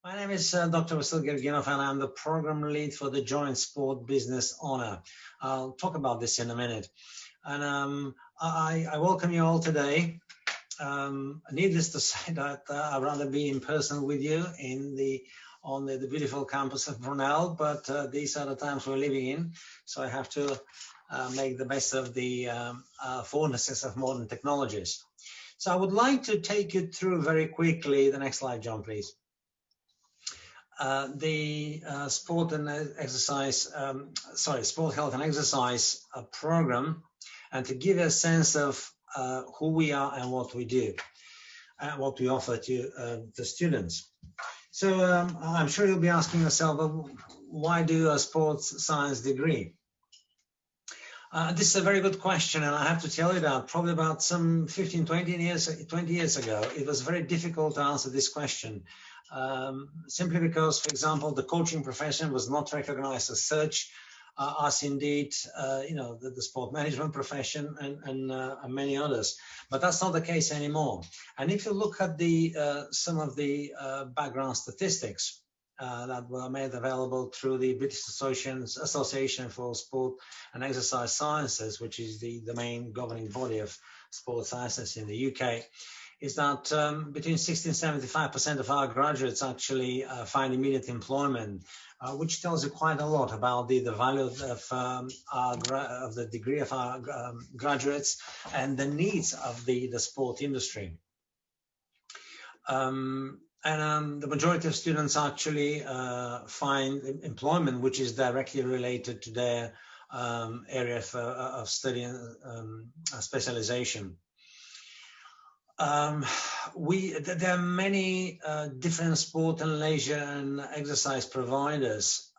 My name is Dr. Vasil Gerginov, and I'm the program lead for the Joint Sport Business Honor. I'll talk about this in a minute. And I welcome you all today. Needless to say that I'd rather be in person with you on the beautiful campus of Brunel, but these are the times we're living in, so I have to make the best of the affordances of modern technologies. So I would like to take you through very quickly, the next slide, John, please. The sport, health and exercise program, and to give a sense of who we are and what we do, and what we offer to the students. So I'm sure you'll be asking yourself, well, why do a sports science degree? This is a very good question, and I have to tell you that probably about some 20 years ago, it was very difficult to answer this question. Simply because, for example, the coaching profession was not recognized as such, as indeed, the sport management profession and many others. But that's not the case anymore. And if you look at some of the background statistics that were made available through the British Association for Sport and Exercise Sciences, which is the main governing body of sports sciences in the UK, is that between 60 and 75% of our graduates actually find immediate employment, which tells you quite a lot about the value of the degree of our graduates and the needs of the sport industry. The majority of students actually find employment which is directly related to their area of study and specialization. There are many different sport and leisure and exercise providers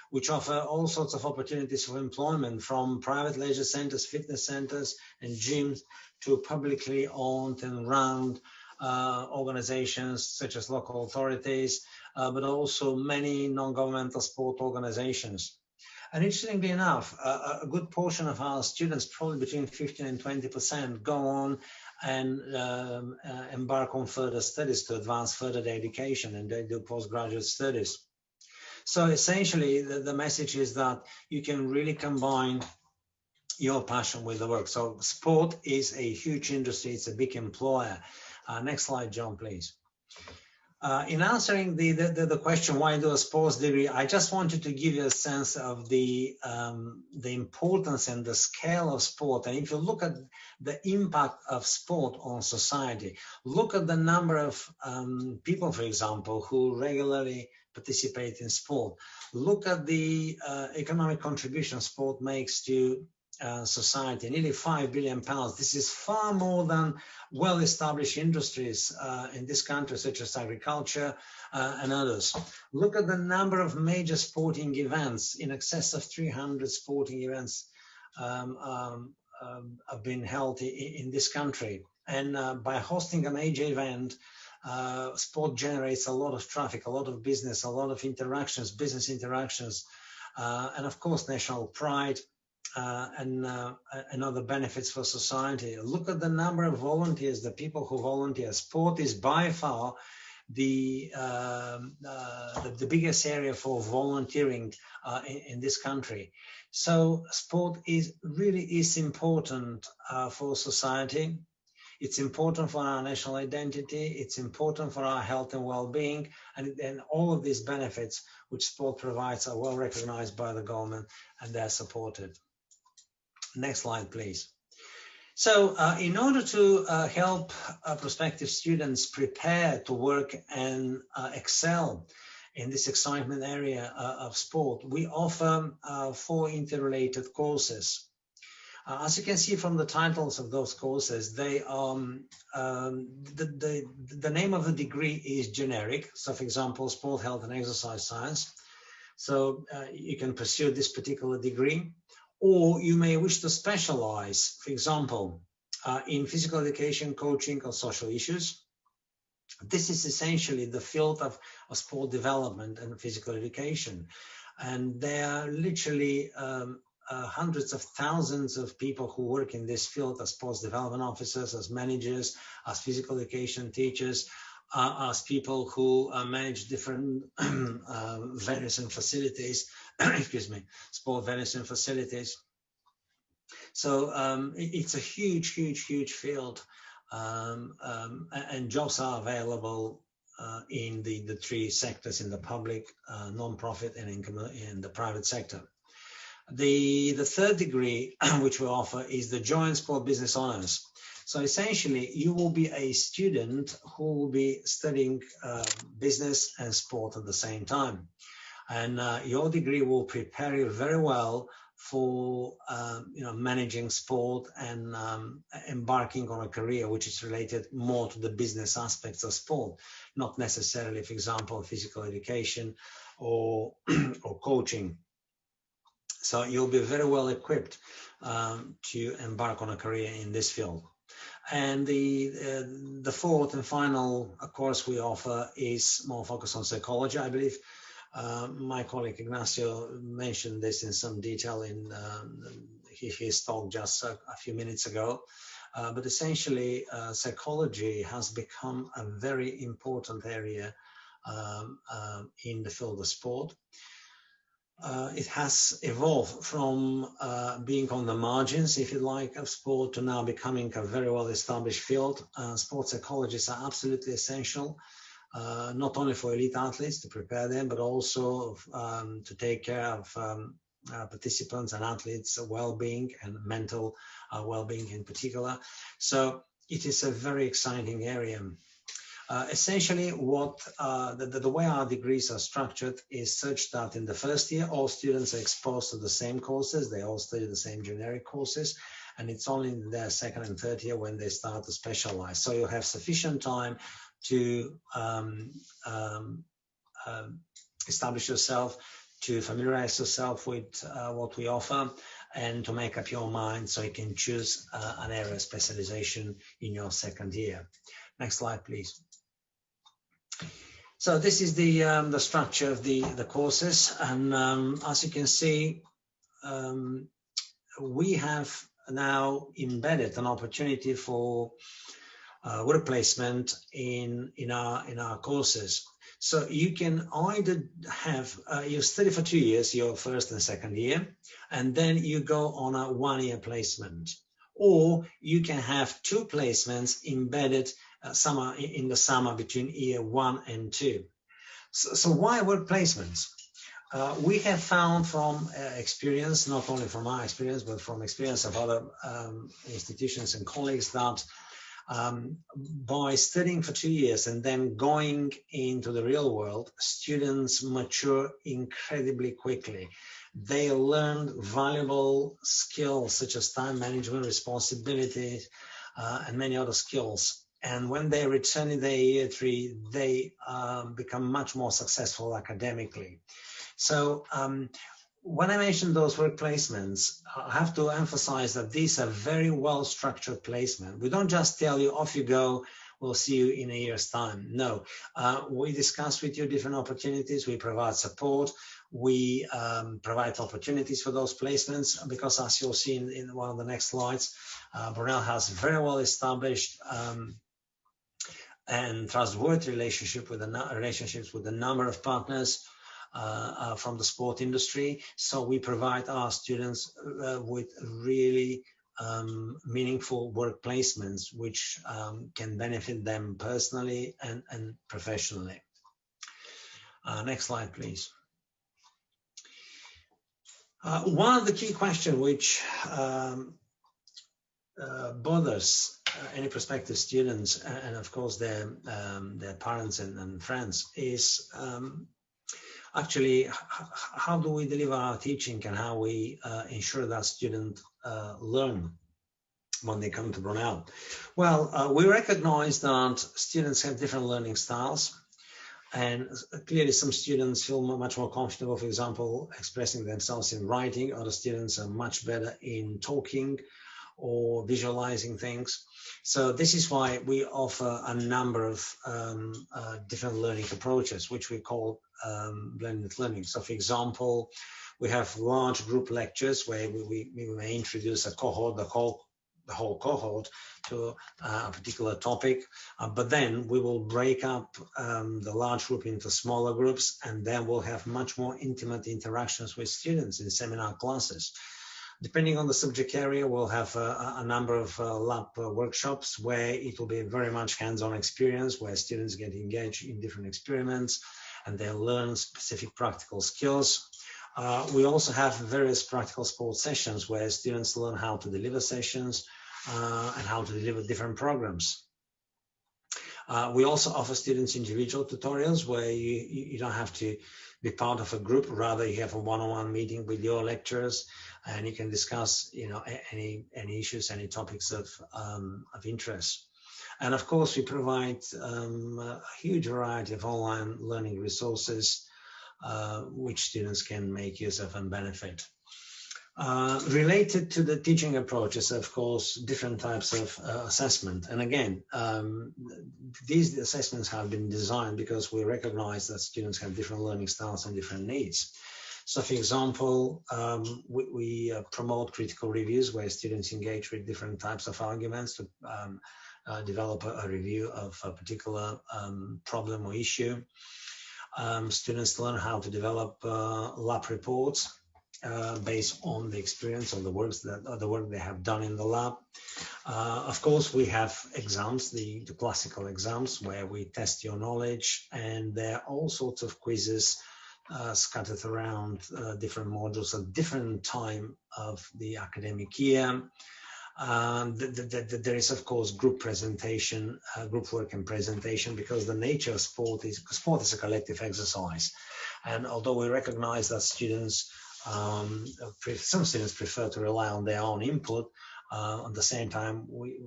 which offer all sorts of opportunities for employment, from private leisure centers, fitness centers and gyms to publicly owned and run organizations such as local authorities, but also many non-governmental sport organizations. And interestingly enough, a good portion of our students, probably between 15 and 20%, go on and embark on further studies to advance further their education, and they do postgraduate studies. So essentially, the message is that you can really combine your passion with the work. So sport is a huge industry. It's a big employer. Next slide, John, please. In answering the question, why do a sports degree, I just wanted to give you a sense of the importance and the scale of sport. And if you look at the impact of sport on society, look at the number of people, for example, who regularly participate in sport. Look at the economic contribution sport makes to society, nearly £5 billion. This is far more than well-established industries in this country, such as agriculture and others. Look at the number of major sporting events. In excess of 300 sporting events have been held in this country. And by hosting a major event, sport generates a lot of traffic, a lot of business, a lot of interactions, business interactions, and of course, national pride. And other benefits for society. Look at the number of volunteers, the people who volunteer. Sport is by far the biggest area for volunteering in this country. So sport really is important for society. It's important for our national identity. It's important for our health and well-being. And all of these benefits which sport provides are well recognized by the government, and they're supported. Next slide, please. So in order to help prospective students prepare to work and excel in this excitement area of sport, we offer 4 interrelated courses. As you can see from the titles of those courses, they are the name of the degree is generic. So, for example, sport, health, and exercise science. So you can pursue this particular degree. Or you may wish to specialize, for example, in physical education, coaching, or social issues. This is essentially the field of sport development and physical education. And there are literally hundreds of thousands of people who work in this field as sports development officers, as managers, as physical education teachers, as people who manage different venues and facilities, excuse me, sport venues and facilities. So it's a huge, huge, huge field, and jobs are available in the three sectors: in the public, non-profit, and in the private sector. The third degree which we offer is the Joint Sport Business Honors. So essentially, you will be a student who will be studying business and sport at the same time. And your degree will prepare you very well for managing sport and embarking on a career which is related more to the business aspects of sport, not necessarily, for example, physical education or coaching. So you'll be very well equipped to embark on a career in this field. And the fourth and final course we offer is more focused on psychology. I believe my colleague Ignacio mentioned this in some detail in his talk just a few minutes ago. But essentially, psychology has become a very important area in the field of sport. It has evolved from being on the margins, if you like, of sport to now becoming a very well-established field. Sports psychologists are absolutely essential, not only for elite athletes to prepare them, but also to take care of participants and athletes' well-being and mental well-being in particular. So it is a very exciting area. Essentially, the way our degrees are structured is such that in the first year, all students are exposed to the same courses. They all study the same generic courses. And it's only in their second and third year when they start to specialize. So you have sufficient time to establish yourself, to familiarize yourself with what we offer, and to make up your mind so you can choose an area of specialization in your second year. Next slide, please. So this is the structure of the courses, and as you can see, we have now embedded an opportunity for work placement in our courses. So you can either have you study for 2 years, your first and second year, and then you go on a 1-year placement, or you can have 2 placements embedded in the summer between year 1 and 2. So why work placements? We have found from experience, not only from our experience, but from experience of other institutions and colleagues, that by studying for 2 years and then going into the real world, students mature incredibly quickly. They learn valuable skills such as time management, responsibility, and many other skills. And when they return in their year 3, they become much more successful academically. So when I mention those work placements, I have to emphasize that these are very well-structured placements. We don't just tell you, off you go, we'll see you in a year's time. No, we discuss with you different opportunities. We provide support. We provide opportunities for those placements because, as you'll see in one of the next slides, Brunel has very well-established and trustworthy relationships with a number of partners from the sport industry. So we provide our students with really meaningful work placements, which can benefit them personally and professionally. Next slide, please. One of the key questions which bothers any prospective students and of course their parents and friends is actually how do we deliver our teaching and how we ensure that students learn when they come to Brunel. Well, we recognize that students have different learning styles, and clearly some students feel much more comfortable, for example, expressing themselves in writing. Other students are much better in talking or visualizing things. So this is why we offer a number of different learning approaches, which we call blended learning. So for example, we have large group lectures where we may introduce a cohort, the whole the whole cohort to a particular topic, but then we will break up the large group into smaller groups, and then we'll have much more intimate interactions with students in seminar classes. Depending on the subject area, we'll have a number of lab workshops where it will be very much hands-on experience, where students get engaged in different experiments and they learn specific practical skills. We also have various practical sports sessions where students learn how to deliver sessions and how to deliver different programs. We also offer students individual tutorials where you don't have to be part of a group, rather you have a one-on-one meeting with your lecturers and you can discuss any issues, any topics of interest. And of course, we provide a huge variety of online learning resources which students can make use of and benefit. Related to the teaching approaches, of course, different types of assessment. And again, these assessments have been designed because we recognize that students have different learning styles and different needs. So for example, we promote critical reviews where students engage with different types of arguments to develop a review of a particular problem or issue. Students learn how to develop lab reports based on the experience of the work they have done in the lab. Of course, we have exams, the classical exams, where we test your knowledge, and there are all sorts of quizzes scattered around different modules at different time of the academic year. There is, of course, group presentation, group work and presentation, because the nature of sport is a collective exercise. And although we recognize that students, some students prefer to rely on their own input, at the same time, we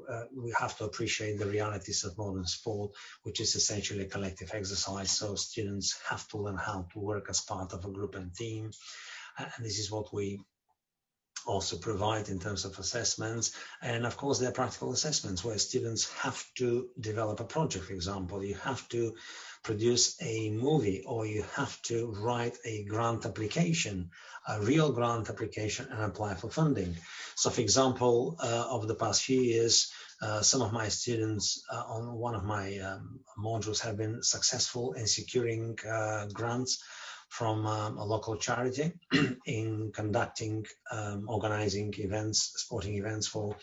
have to appreciate the realities of modern sport, which is essentially a collective exercise. So students have to learn how to work as part of a group and team. And this is what we also provide in terms of assessments. And of course, there are practical assessments where students have to develop a project. For example, you have to produce a movie, or you have to write a grant application, a real grant application, and apply for funding. So for example, over the past few years, some of my students on one of my modules have been successful in securing grants from a local charity in conducting, organizing events, sporting events for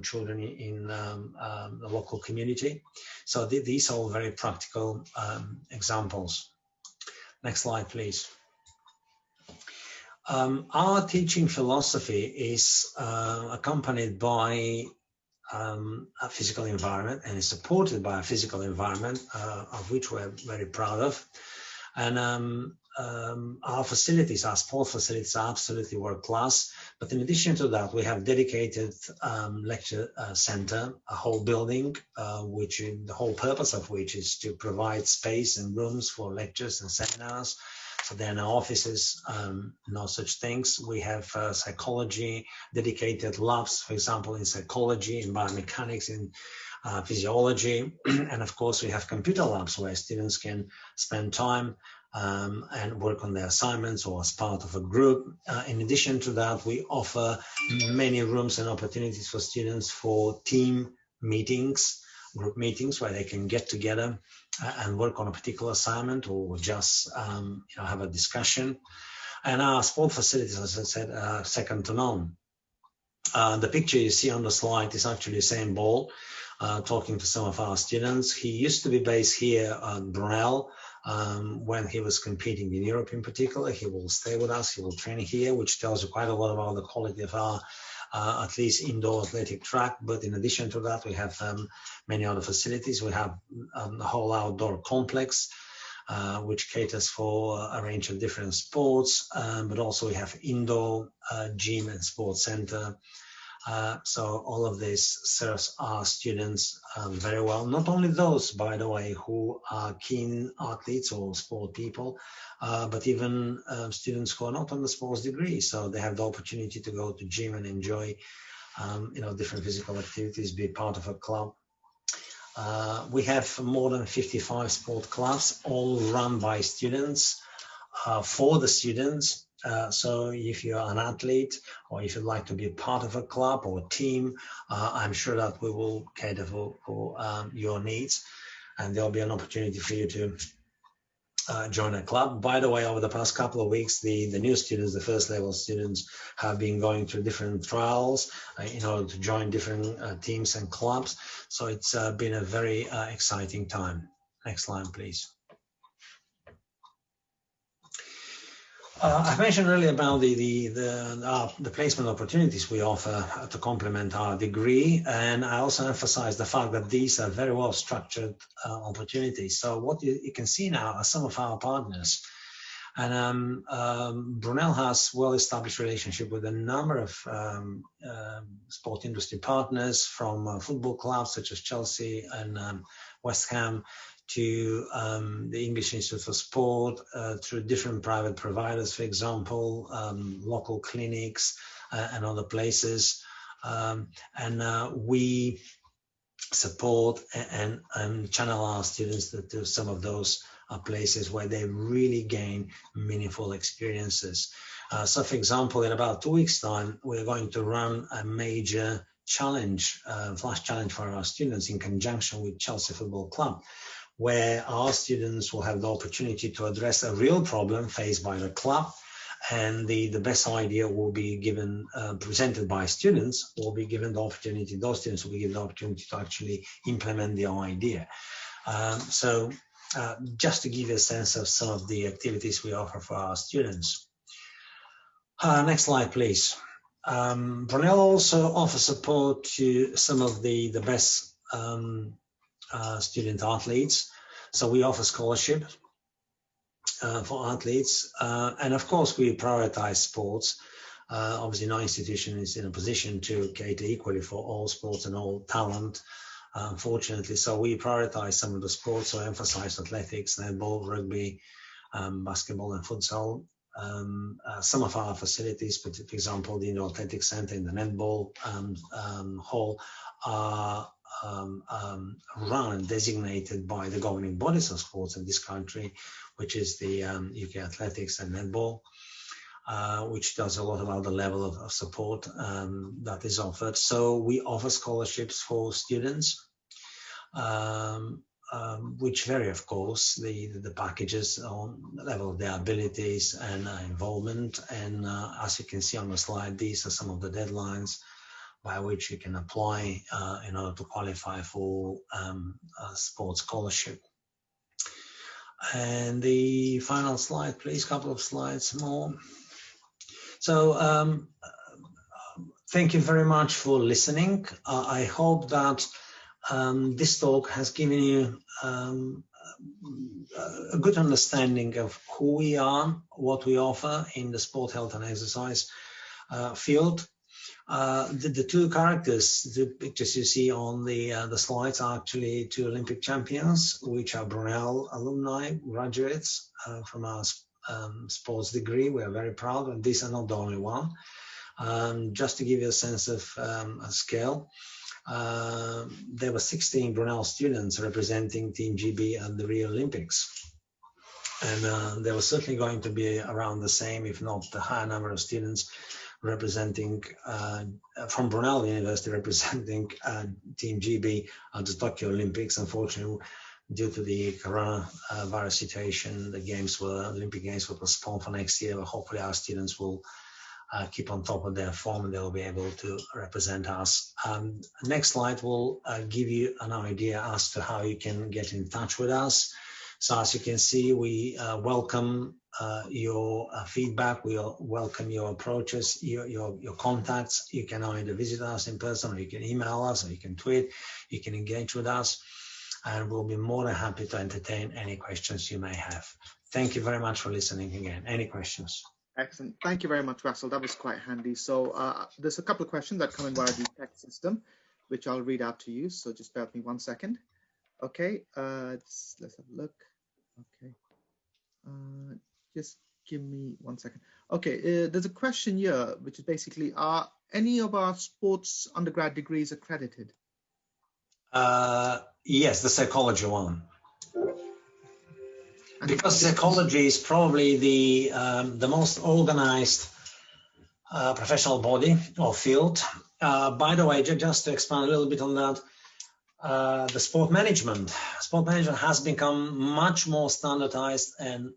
children in the local community. So these are all very practical examples. Next slide, please. Our teaching philosophy is accompanied by a physical environment, and is supported by a physical environment of which we're very proud of. And our facilities, our sport facilities, are absolutely world class. But in addition to that, we have dedicated lecture center, a whole building, which the whole purpose of which is to provide space and rooms for lectures and seminars. So there are no offices, no such things. We have psychology, dedicated labs, for example, in psychology, in biomechanics, in physiology. And of course, we have computer labs where students can spend time and work on their assignments or as part of a group. In addition to that, we offer many rooms and opportunities for students for team meetings, group meetings, where they can get together and work on a particular assignment, or just have a discussion. And our sport facilities, as I said, are second to none. The picture you see on the slide is actually Usain Bolt talking to some of our students. He used to be based here at Brunel. When he was competing in Europe in particular. He will stay with us, he will train here, which tells you quite a lot about the quality of our at least indoor athletic track. But in addition to that, we have many other facilities. We have the whole outdoor complex, which caters for a range of different sports, but also we have indoor gym and sports center. So all of this serves our students very well. Not only those, by the way, who are keen athletes or sport people, but even students who are not on the sports degree. So they have the opportunity to go to gym and enjoy, different physical activities, be part of a club. We have more than 55 sport clubs, all run by students, for the students. So if you're an athlete or if you'd like to be a part of a club or a team, I'm sure that we will cater for your needs, and there'll be an opportunity for you to join a club. By the way, over the past couple of weeks, the new students, the first level students, have been going through different trials in order to join different teams and clubs. So it's been a very exciting time. Next slide, please. I mentioned earlier about the placement opportunities we offer to complement our degree, and I also emphasize the fact that these are very well structured opportunities. So what you can see now are some of our partners, and Brunel has well-established relationship with a number of sport industry partners, from football clubs such as Chelsea and West Ham, to the English Institute of Sport, through different private providers, for example, local clinics and other places. We support and channel our students to some of those places where they really gain meaningful experiences. So, for example, in about 2 weeks' time, we're going to run a major challenge, flash challenge for our students in conjunction with Chelsea Football Club, where our students will have the opportunity to address a real problem faced by the club, and the best idea will be given, presented by students, will be given the opportunity, those students will be given the opportunity to actually implement the idea. Just to give you a sense of some of the activities we offer for our students. Next slide, please. Brunel also offers support to some of the best student athletes. So we offer scholarship for athletes, and of course we prioritize sports. Obviously no institution is in a position to cater equally for all sports and all talent, unfortunately. So we prioritize some of the sports, so emphasize athletics, netball, rugby, basketball and futsal. Some of our facilities, for example, the indoor athletic center and the netball hall, are run and designated by the governing bodies of sports in this country, which is the UK Athletics and Netball, which does a lot about the level of support that is offered. So we offer scholarships for students, which vary, of course, the packages on the level of their abilities and involvement. And as you can see on the slide, these are some of the deadlines by which you can apply in order to qualify for a sports scholarship. And the final slide, please, couple of slides more. So thank you very much for listening. I hope that this talk has given you a good understanding of who we are, what we offer in the sport, health and exercise field. The two characters, the pictures you see on the slides, are actually two Olympic champions, which are Brunel alumni, graduates from our sports degree. We are very proud, and these are not the only one. Just to give you a sense of a scale, there were 16 Brunel students representing Team GB at the Rio Olympics. And there was certainly going to be around the same, if not the higher number of students representing from Brunel University, representing Team GB at the Tokyo Olympics. Unfortunately, due to the coronavirus situation, the Olympic Games were postponed for next year. But hopefully our students will keep on top of their form and they'll be able to represent us. Next slide will give you an idea as to how you can get in touch with us. So as you can see, we welcome your feedback. We welcome your approaches, your contacts. You can either visit us in person, or you can email us, or you can tweet. You can engage with us, and we'll be more than happy to entertain any questions you may have. Thank you very much for listening again. Any questions? Excellent. Thank you very much, Russell. That was quite handy. So there's a couple of questions that come in via the text system, which I'll read out to you. So just bear with me 1 second. Okay, let's have a look. Okay, just give me 1 second. Okay, there's a question here, which is basically, are any of our sports undergrad degrees accredited? Yes, the psychology one. because psychology is probably the most organized professional body or field. By the way, just to expand a little bit on that, the sport management has become much more standardized and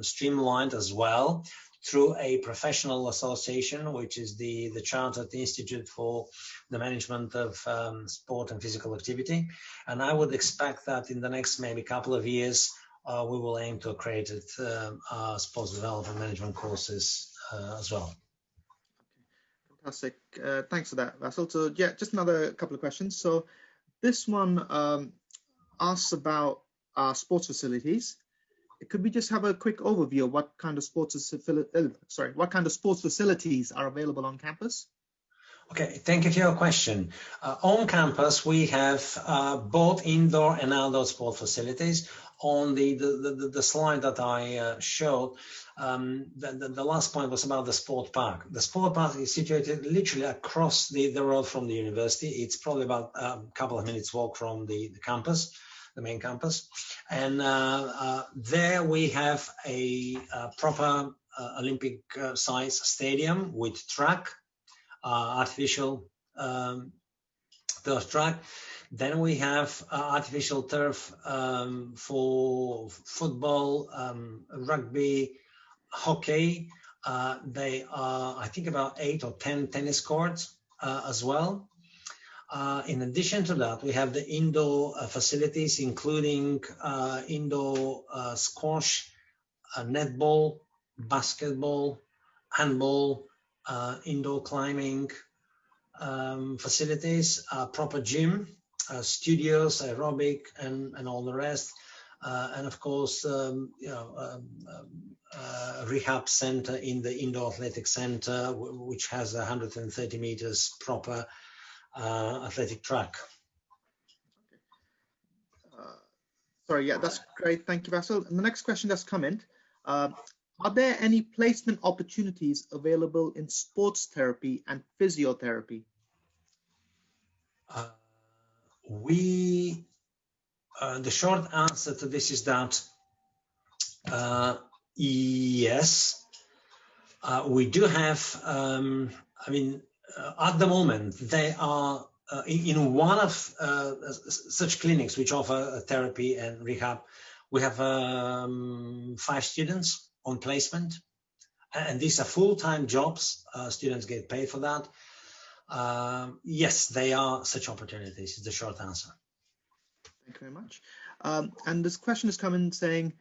streamlined as well through a professional association, which is the Chartered Institute for the Management of Sport and Physical Activity. And I would expect that in the next maybe couple of years, we will aim to create sports development management courses as well. Fantastic. Thanks for that, Vasil. So yeah, just another couple of questions. So this one asks about sports facilities. Could we just have a quick overview of what kind of sports facilities are available on campus? Okay, thank you for your question. On campus, we have both indoor and outdoor sport facilities. On the slide that I showed, the last point was about the sport park. The sport park is situated literally across the road from the university. It's probably about a couple of minutes walk from the campus, the main campus. And there we have a proper Olympic size stadium with track, artificial turf track. Then we have artificial turf for football, rugby, hockey. They are, I think, about 8 or 10 tennis courts as well. In addition to that, we have the indoor facilities, including indoor squash, netball, basketball, handball, indoor climbing facilities, proper gym, studios, aerobic, and all the rest, and of course, rehab center in the indoor athletic center, which has 130 meters proper athletic track. Sorry, yeah, that's great. Thank you, Vasil. And the next question that's come in. Are there any placement opportunities available in sports therapy and physiotherapy? The short answer to this is that yes, we do have, at the moment, they are in one of such clinics which offer therapy and rehab. We have 5 students on placement, and these are full-time jobs. Students get paid for that. Yes, they are such opportunities, is the short answer. Thank you very much. And this question has come in saying,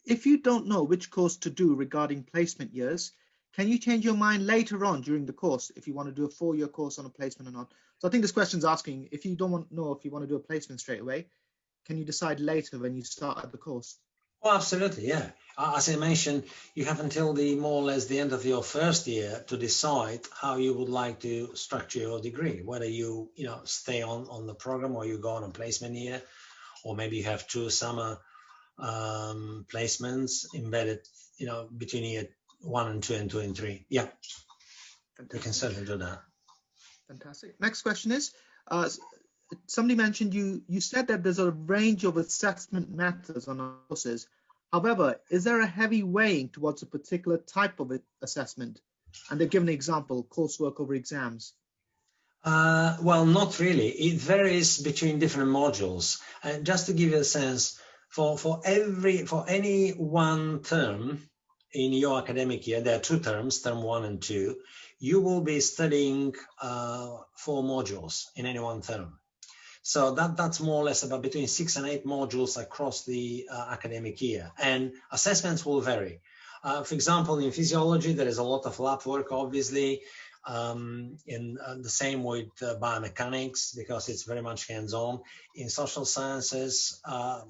if you don't know which course to do regarding placement years, can you change your mind later on during the course if you want to do a 4-year course on a placement or not? So I think this question is asking, if you don't know if you want to do a placement straight away, can you decide later when you start the course? Well, absolutely, yeah. As I mentioned, you have until more or less the end of your first year to decide how you would like to structure your degree, whether you stay on the program or you go on a placement year, or maybe you have 2 summer placements embedded, between year 1 and 2 and 2 and 3. Yeah, you can certainly do that. Fantastic. Next question is, somebody mentioned you said that there's a range of assessment methods on our courses. However, is there a heavy weighing towards a particular type of assessment? And they've given an example, coursework over exams. Well, not really. It varies between different modules. And just to give you a sense, for any one term in your academic year, there are 2 terms, term 1 and 2, you will be studying 4 modules in any one term. So that's more or less about between 6 and 8 modules across the academic year. And assessments will vary. For example, in physiology, there is a lot of lab work, obviously. In the same with biomechanics, because it's very much hands-on. In social sciences,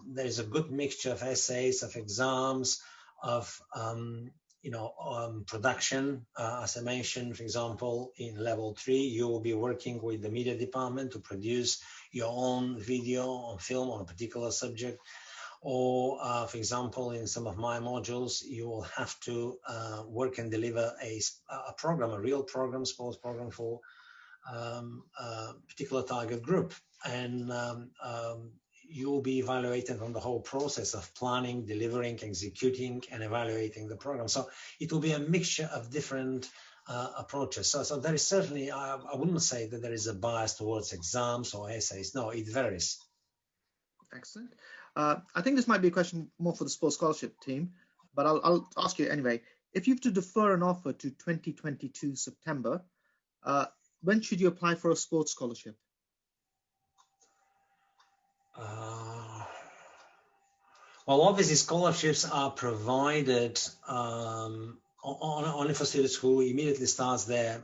there is a good mixture of essays, of exams, of production. As I mentioned, for example, in level 3, you will be working with the media department to produce your own video or film on a particular subject. Or, for example, in some of my modules, you will have to work and deliver a program, a real program, sports program for a particular target group. And you'll be evaluated on the whole process of planning, delivering, executing, and evaluating the program. So it will be a mixture of different approaches. So there is certainly, I wouldn't say that there is a bias towards exams or essays. No, it varies. Excellent. I think this might be a question more for the sports scholarship team, but I'll ask you anyway. If you have to defer an offer to 2022 September, when should you apply for a sports scholarship? Well, obviously, scholarships are provided only for students who immediately starts their,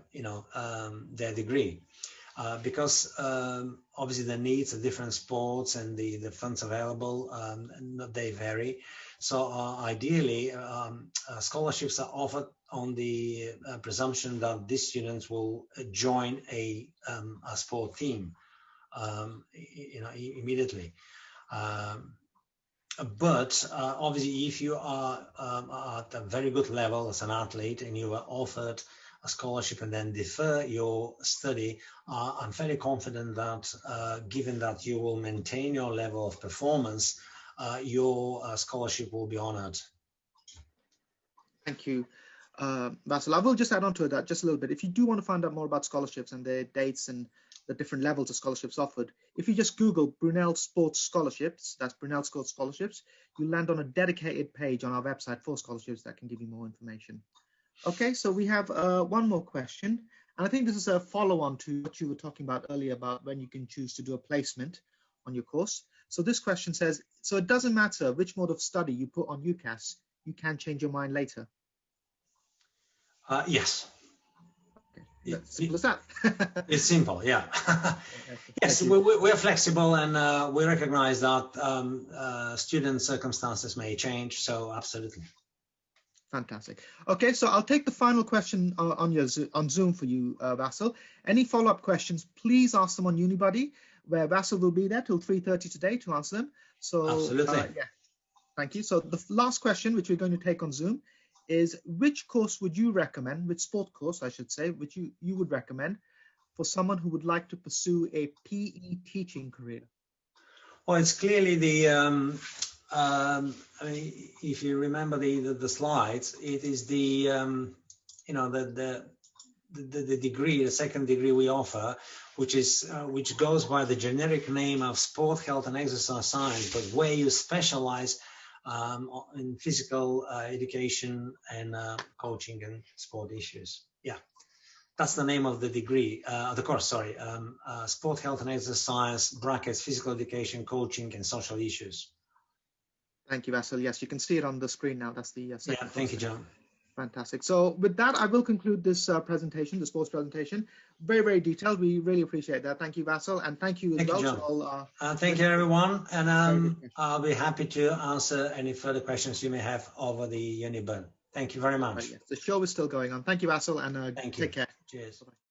their degree, because obviously the needs of different sports and the funds available, they vary. So ideally, scholarships are offered on the presumption that these students will join a sport team, immediately. But obviously, if you are at a very good level as an athlete and you are offered a scholarship and then defer your study, I'm fairly confident that given that you will maintain your level of performance, your scholarship will be honored. Thank you, Vasil. I will just add on to that just a little bit. If you do want to find out more about scholarships and their dates and the different levels of scholarships offered, if you just Google Brunel Sports Scholarships, that's Brunel Sports Scholarships, you land on a dedicated page on our website for scholarships that can give you more information. Okay, so we have one more question, and I think this is a follow-on to what you were talking about earlier about when you can choose to do a placement on your course. So this question says, so it doesn't matter which mode of study you put on UCAS, you can change your mind later. Yes. That's simple as that. It's simple, yeah. Yes, we're flexible, and we recognize that student circumstances may change, so absolutely. Fantastic. Okay, so I'll take the final question on Zoom for you, Vasil. Any follow-up questions, please ask them on Unibuddy, where Vasil will be there till 3:30 today to answer them. So, absolutely. Yeah, thank you. So the last question, which we're going to take on Zoom, is which course would you recommend, which sport course, I should say, which you would recommend for someone who would like to pursue a PE teaching career? Well, it's clearly the, I mean, if you remember the slides, it is the, the degree, the second degree we offer, which goes by the generic name of Sport, Health and Exercise Science, but where you specialize in physical education and coaching and sport issues. Yeah, that's the name of the degree, the course, sorry. Sport, Health and Exercise, brackets, physical education, coaching and social issues. Thank you, Vasil. Yes, you can see it on the screen now. That's the second. Yeah, thank you, John. Fantastic. So with that, I will conclude this presentation, the sports presentation. Very, very detailed. We really appreciate that. Thank you, Vasil, and thank you as well. Thank you, John. Thank you, everyone, and I'll be happy to answer any further questions you may have over the Unibud. Thank you very much. Right, yes. The show is still going on. Thank you, Vasil, and take care. Cheers. Bye-bye.